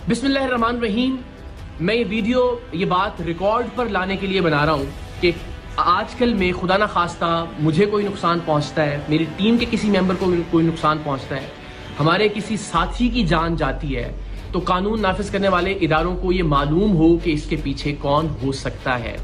बिस्मिल्लाहिर्रहमानिर्रहीम। मैं ये वीडियो ये बात रिकॉर्ड पर लाने के लिए बना रहा हूँ कि आजकल में खुदा ना खास्ता मुझे कोई नुकसान पहुँचता है, मेरी टीम के किसी मेंबर को कोई नुकसान पहुँचता है, हमारे किसी साथी की जान जाती है, तो कानून नाफिज करने वाले इदारों को ये मालूम हो कि इसके पीछे कौन हो सकता है।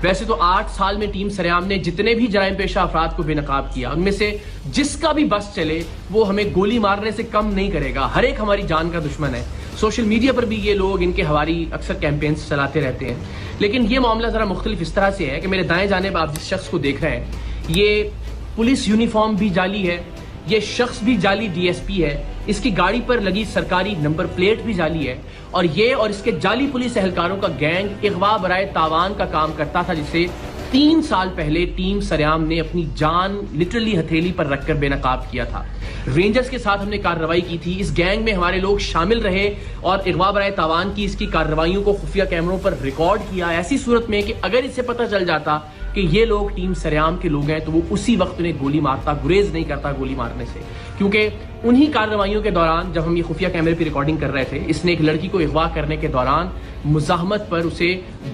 वैसे तो 8 साल में टीम सरेआम ने जितने भी जराइम पेशा अफराद को बेनकाब किया, उनमें से जिसका भी बस चले वो हमें गोली मारने से कम नहीं करेगा। हर एक हमारी जान का दुश्मन है। सोशल मीडिया पर भी ये लोग इनके हवारी अक्सर कैंपेन्स चलाते रहते हैं। लेकिन ये मामला ज़रा मुख्तलिफ इस तरह से है कि मेरे दाएं जानिब आप जिस शख्स को देख रहे हैं, ये पुलिस यूनिफॉर्म भी जाली है, ये शख्स भी जाली DSP है, इसकी गाड़ी पर लगी सरकारी नंबर प्लेट भी जाली है, और ये और इसके जाली पुलिस एहलकारों का गैंग इगवा बराए तावान का काम करता था, जिसे 3 साल पहले टीम सरेआम ने अपनी जान लिटरली हथेली पर रखकर बेनकाब किया था। रेंजर्स के साथ हमने कार्रवाई की थी, इस गैंग में हमारे लोग शामिल रहे और इगवा बराए तावान की इसकी कार्रवाइयों को खुफिया कैमरों पर रिकॉर्ड किया, ऐसी सूरत में कि अगर इसे पता चल जाता कि ये लोग टीम सरेआम के लोग हैं तो वो उसी वक्त उन्हें गोली मारता, गुरेज नहीं करता गोली मारने से। क्योंकि उन्हीं कार्रवाइयों के दौरान जब हम ये खुफिया कैमरे पर रिकॉर्डिंग कर रहे थे, इसने एक लड़की को अगवा करने के दौरान मुजाहमत पर उसे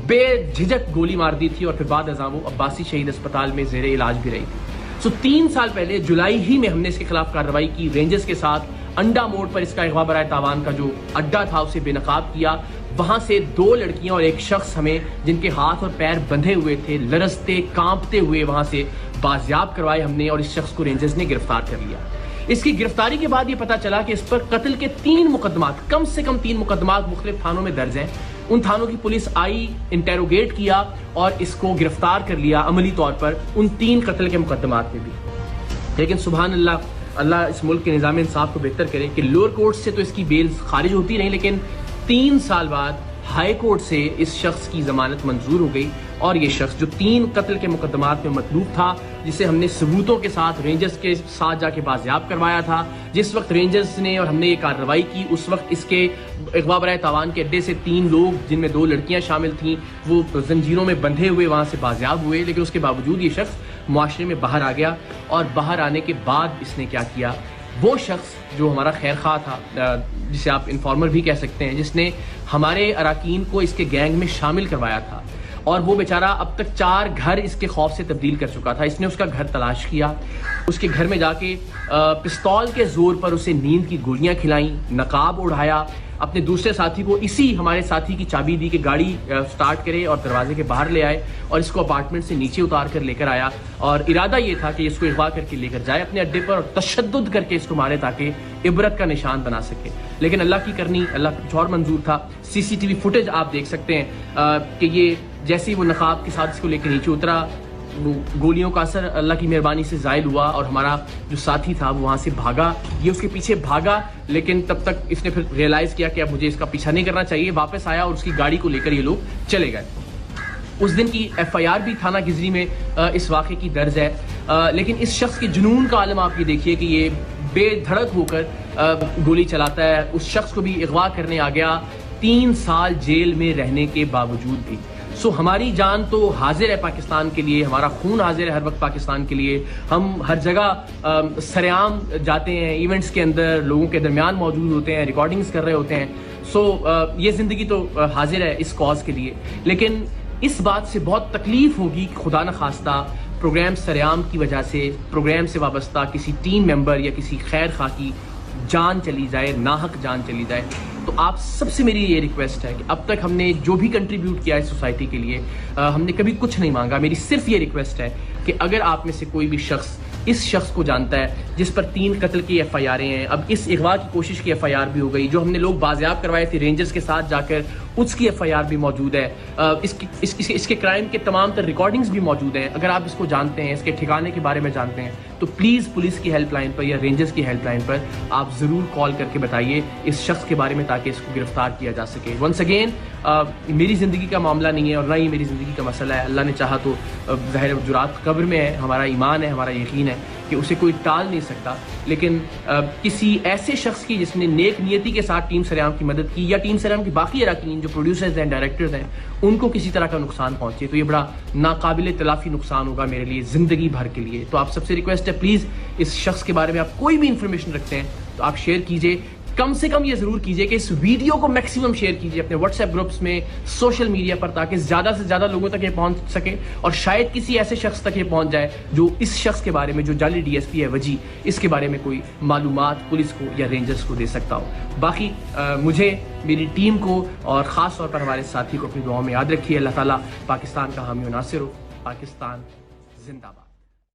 बेझिझक गोली मार दी थी और फिर बाद अज़ां वो अब्बासी शहीद अस्पताल में ज़ेरे इलाज भी रही थी। 3 साल पहले जुलाई ही में हमने इसके खिलाफ कार्रवाई की। रेंजर्स के साथ अंडा मोड़ पर इसका अगवा बराए तावान का जो अड्डा था उसे बेनकाब किया। वहां से 2 लड़कियां और एक शख्स हमें जिनके हाथ और पैर बंधे हुए थे, लरजते कांपते हुए वहां से बाजियाब करवाए हमने, और इस शख्स को रेंजर्स ने गिरफ्तार कर लिया। इसकी गिरफ्तारी के बाद ये पता चला कि इस पर कत्ल के 3 मुकदमात, कम से कम 3 मुकदमात मुख्तलिफ थानों में दर्ज हैं। उन थानों की पुलिस आई, इंटेरोगेट किया और इसको गिरफ्तार कर लिया अमली तौर पर उन 3 कत्ल के मुकदमात में भी। लेकिन सुभान अल्लाह, अल्लाह इस मुल्क के निज़ाम इंसाफ को बेहतर करे कि लोअर कोर्ट से तो इसकी बेल खारिज होती नहीं, लेकिन 3 साल बाद हाई कोर्ट से इस शख्स की जमानत मंजूर हो गई। और ये शख्स जो 3 कत्ल के मुकदमात में मतलूब था, जिसे हमने सबूतों के साथ रेंजर्स के साथ जाके बाजियाब करवाया था, जिस वक्त रेंजर्स ने और हमने ये कार्रवाई की उस वक्त इसके अगवा बराए तावान के अड्डे से 3 लोग जिनमें 2 लड़कियां शामिल थीं वो जंजीरों में बंधे हुए वहां से बाजियाब हुए। लेकिन उसके बावजूद ये शख्स मुआशरे में बाहर आ गया, और बाहर आने के बाद इसने क्या किया, वो शख्स जो हमारा खैर खा था, जिसे आप इन्फॉर्मर भी कह सकते हैं, जिसने हमारे अराकीन को इसके गैंग में शामिल करवाया था, और वो बेचारा अब तक 4 घर इसके खौफ से तब्दील कर चुका था। इसने उसका घर तलाश किया, उसके घर में जाके पिस्तौल के जोर पर उसे नींद की गोलियां खिलाई, नकाब उड़ाया, अपने दूसरे साथी को इसी हमारे साथी की चाबी दी कि गाड़ी स्टार्ट करे और दरवाजे के बाहर ले आए, और इसको अपार्टमेंट से नीचे उतार कर लेकर आया। और इरादा ये था कि इसको अगवा करके लेकर जाए अपने अड्डे पर और तशद्दुद करके इसको मारे ताकि इबरत का निशान बना सके। लेकिन अल्लाह की करनी, अल्लाह कुछ और मंजूर था। CCTV फुटेज आप देख सकते हैं कि ये जैसे ही वो नकाब के साथ इसको लेकर नीचे उतरा, वो गोलियों का असर अल्लाह की मेहरबानी से ज़ायल हुआ और हमारा जो साथी था वो वहाँ से भागा। ये उसके पीछे भागा, लेकिन तब तक इसने फिर रियलाइज़ किया कि अब मुझे इसका पीछा नहीं करना चाहिए। वापस आया और उसकी गाड़ी को लेकर ये लोग चले गए। उस दिन की FIR भी थाना गिजरी में इस वाक़े की दर्ज है। लेकिन इस शख्स के जुनून का आलम आप ये देखिए कि ये बेधड़क होकर गोली चलाता है। उस शख्स को भी अगवा करने आ गया 3 साल जेल में रहने के बावजूद भी। सो हमारी जान तो हाजिर है पाकिस्तान के लिए, हमारा खून हाजिर है हर वक्त पाकिस्तान के लिए। हम हर जगह सरेआम जाते हैं, इवेंट्स के अंदर लोगों के दरमियान मौजूद होते हैं, रिकॉर्डिंग्स कर रहे होते हैं। सो ये ज़िंदगी तो हाजिर है इस कॉज के लिए। लेकिन इस बात से बहुत तकलीफ होगी कि खुदा न खास्ता प्रोग्राम सरेआम की वजह से, प्रोग्राम से वाबस्ता किसी टीम मेंबर या किसी खैर खा की जान चली जाए, नाहक जान चली जाए। तो आप सबसे मेरी ये रिक्वेस्ट है कि अब तक हमने जो भी कंट्रीब्यूट किया है सोसाइटी के लिए, हमने कभी कुछ नहीं मांगा। मेरी सिर्फ ये रिक्वेस्ट है कि अगर आप में से कोई भी शख्स इस शख्स को जानता है जिस पर 3 कत्ल की FIR हैं, अब इस अगवा की कोशिश की FIR भी हो गई, जो हमने लोग बाजियाब करवाए थे रेंजर्स के साथ जाकर, उसकी FIR भी मौजूद है, इसके क्राइम के तमाम तर रिकॉर्डिंग्स भी मौजूद हैं। अगर आप इसको जानते हैं, इसके ठिकाने के बारे में जानते हैं, तो प्लीज़ पुलिस की हेल्पलाइन पर या रेंजर्स की हेल्पलाइन पर आप ज़रूर कॉल करके बताइए इस शख्स के बारे में, ताकि इसको गिरफ्तार किया जा सके। वंस अगेन, मेरी ज़िंदगी का मामला नहीं है और ना ही मेरी ज़िंदगी का मसला है। अल्लाह ने चाहा तो ज़ाहिर जुरात कब्र में है, हमारा ईमान है, हमारा यकीन है कि उसे कोई टाल नहीं सकता। लेकिन किसी ऐसे शख्स की जिसने नेक नियति के साथ टीम सरेआम की मदद की, या टीम सरेआम की बाकी अराकीन जो प्रोड्यूसर्स हैं, डायरेक्टर्स हैं, उनको किसी तरह का नुकसान पहुंचे, तो ये बड़ा नाकाबिल तलाफी नुकसान होगा मेरे लिए ज़िंदगी भर के लिए। तो आप सबसे रिक्वेस्ट है, प्लीज़ इस शख्स के बारे में आप कोई भी इंफॉर्मेशन रखते हैं तो आप शेयर कीजिए। کم سے کم یہ ضرور کیجئے کہ اس ویڈیو کو میکسیمم شیئر کیجئے اپنے واٹس ایپ گروپس میں، سوشل میڈیا پر، تاکہ زیادہ سے زیادہ لوگوں تک یہ پہنچ سکے اور شاید کسی ایسے شخص تک یہ پہنچ جائے جو اس شخص کے بارے میں، جو جعلی ڈی ایس پی ہے وجی، اس کے بارے میں کوئی معلومات پولیس کو یا رینجرز کو دے سکتا ہو۔ باقی مجھے، میری ٹیم کو اور خاص طور پر ہمارے ساتھی کو اپنی دعاؤں میں یاد رکھیے۔ اللہ تعالیٰ پاکستان کا حامی و ناصر ہو۔ پاکستان زندہ باد۔